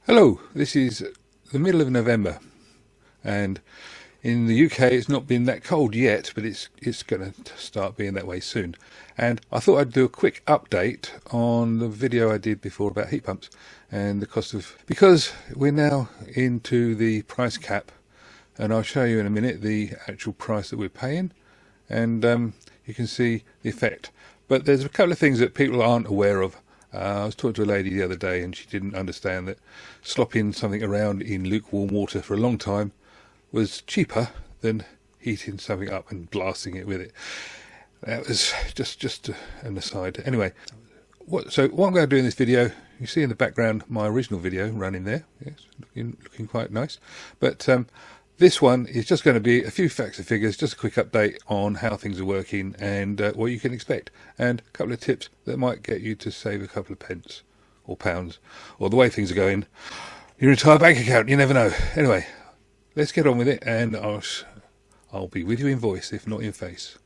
Hello, this is the middle of November, and in the UK it's not been that cold yet, but it's going to start being that way soon. And I thought I'd do a quick update on the video I did before about heat pumps and the cost of, because we're now into the price cap, and I'll show you in a minute the actual price that we're paying, and you can see the effect. But there's a couple of things that people aren't aware of. I was talking to a lady the other day and she didn't understand that slopping something around in lukewarm water for a long time was cheaper than heating something up and blasting it with it. That was just an aside. Anyway, what I'm going to do in this video, you see in the background my original video running there. Yes, looking quite nice. But this one is just going to be a few facts and figures, just a quick update on how things are working and what you can expect, and a couple of tips that might get you to save a couple of pence or pounds, or the way things are going, your entire bank account, you never know. Anyway, let's get on with it, and I'll be with you in voice, if not in face.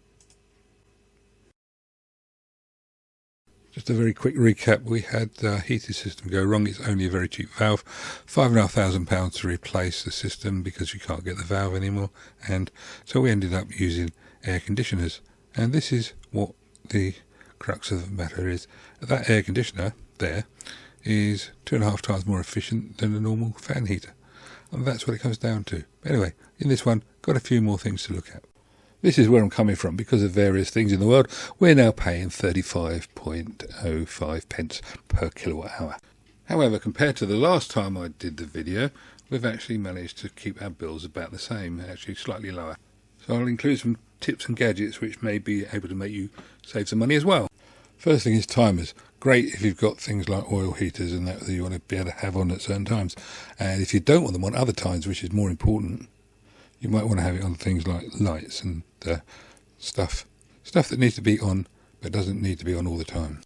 Just a very quick recap. We had the heating system go wrong. It's only a very cheap valve, £5,500 to replace the system because you can't get the valve anymore, and so we ended up using air conditioners. And this is what the crux of the matter is. That air conditioner there is 2.5 times more efficient than a normal fan heater, and that's what it comes down to. Anyway, in this one, got a few more things to look at. This is where I'm coming from. Because of various things in the world, we're now paying 35.05 pence per kilowatt hour. However, compared to the last time I did the video, we've actually managed to keep our bills about the same, actually slightly lower. So I'll include some tips and gadgets which may be able to make you save some money as well. First thing is timers. Great if you've got things like oil heaters and that you want to be able to have on at certain times. And if you don't want them on other times, which is more important, you might want to have it on things like lights and stuff that needs to be on but doesn't need to be on all the time.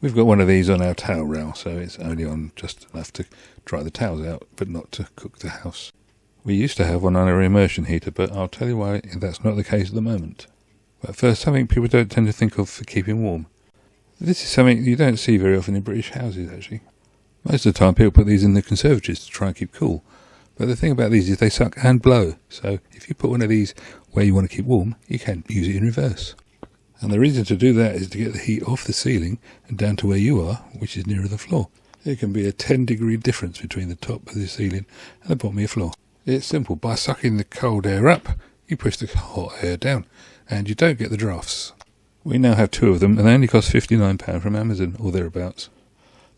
We've got one of these on our towel rail, so it's only on just enough to dry the towels out, but not to cook the house. We used to have one on our immersion heater, but I'll tell you why that's not the case at the moment. But first, something people don't tend to think of for keeping warm. This is something you don't see very often in British houses, actually. Most of the time people put these in the conservatories to try and keep cool. But the thing about these is they suck and blow, so if you put one of these where you want to keep warm, you can use it in reverse. And the reason to do that is to get the heat off the ceiling and down to where you are, which is nearer the floor. There can be a 10-degree difference between the top of the ceiling and the bottom of your floor. It's simple. By sucking the cold air up, you push the hot air down, and you don't get the drafts. We now have 2 of them, and they only cost £59 from Amazon or thereabouts.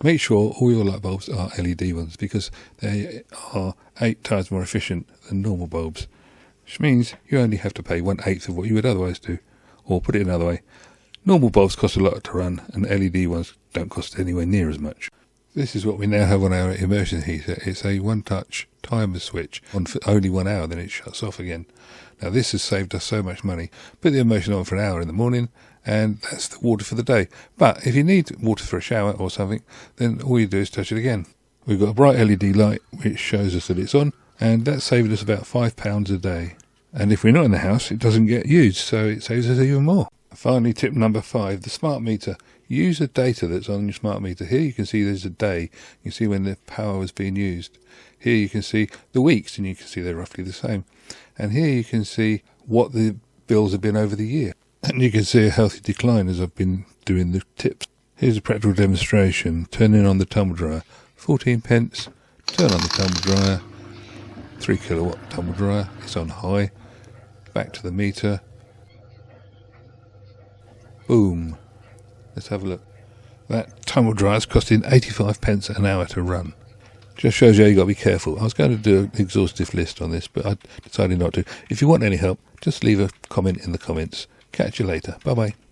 Make sure all your light bulbs are LED ones, because they are 8 times more efficient than normal bulbs, which means you only have to pay 1/8 of what you would otherwise do. Or put it another way, normal bulbs cost a lot to run, and LED ones don't cost anywhere near as much. This is what we now have on our immersion heater. It's a one-touch timer switch on for only 1 hour, then it shuts off again. Now this has saved us so much money. Put the immersion on for an hour in the morning, and that's the water for the day. But if you need water for a shower or something, then all you do is touch it again. We've got a bright LED light which shows us that it's on, and that saved us about £5 a day. And if we're not in the house, it doesn't get used, so it saves us even more. Finally, tip number 5, the smart meter. Use the data that's on your smart meter. Here you can see there's a day. You can see when the power was being used. Here you can see the weeks, and you can see they're roughly the same. And here you can see what the bills have been over the year. And you can see a healthy decline as I've been doing the tips. Here's a practical demonstration. Turning on the tumble dryer. 14 pence. Turn on the tumble dryer. 3 kilowatt tumble dryer. It's on high. Back to the meter. Boom. Let's have a look. That tumble dryer is costing 85 pence an hour to run. Just shows you how you've got to be careful. I was going to do an exhaustive list on this, but I decided not to. If you want any help, just leave a comment in the comments. Catch you later. Bye-bye.